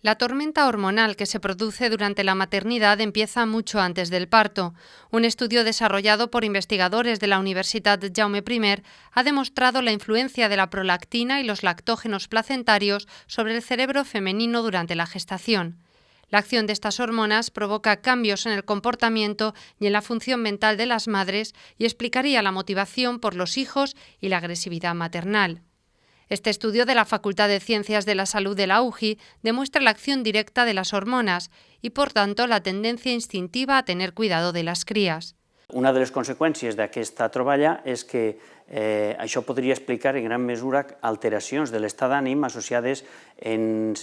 La tormenta hormonal que se produce durante la maternidad empieza mucho antes del parto. Un estudio desarrollado por investigadores de la Universitat Jaume I ha demostrado la influencia de la prolactina y los lactógenos placentarios sobre el cerebro femenino durante la gestación. La acción de estas hormonas provoca cambios en el comportamiento y en la función mental de las madres y explicaría la motivación por los hijos y la agresividad maternal. Este estudio de la Facultad de Ciencias de la Salud de la UJI demuestra la acción directa de las hormonas y, por tanto, la tendencia instintiva a tener cuidado de las crías. Una de les conseqüències d'aquesta troballa és que això podria explicar en gran mesura alteracions de l'estat d'ànim associades en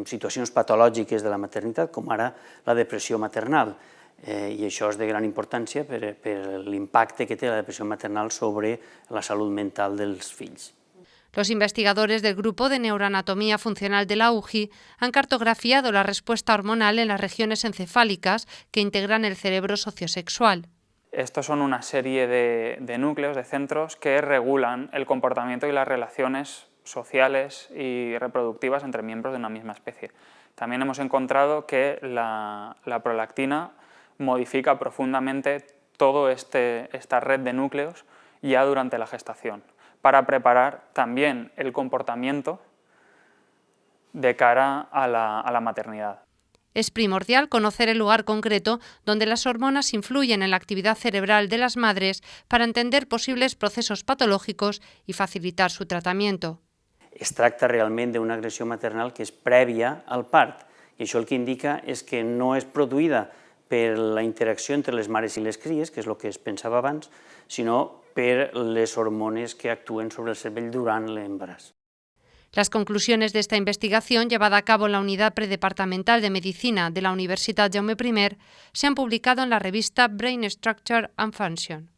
situacions patològiques de la maternitat, com ara la depressió maternal. I això és de gran importància per l'impacte que té la depressió maternal sobre la salut mental dels fills. Los investigadores del Grupo de Neuroanatomía Funcional de la UJI han cartografiado la respuesta hormonal en las regiones encefálicas que integran el cerebro sociosexual. Estos son una serie de núcleos, de centros que regulan el comportamiento y las relaciones sociales y reproductivas entre miembros de una misma especie. También hemos encontrado que la prolactina modifica profundamente toda esta red de núcleos ya durante la gestación, para preparar también el comportamiento de cara a la maternidad. Es primordial conocer el lugar concreto donde las hormonas influyen en la actividad cerebral de las madres para entender posibles procesos patològics i facilitar su tratamiento. Es tracta realment d'una agressió maternal que és prèvia al part, i això el que indica és que no és produïda per la interacció entre les mares i les cries, que és el que es pensava abans, sinó per les hormones que actuen sobre el cervell durant l'embaràs. Las conclusiones de esta investigación, llevada a cabo en la Unidad Predepartamental de Medicina de la Universitat Jaume I, se han publicado en la revista Brain Structure and Function.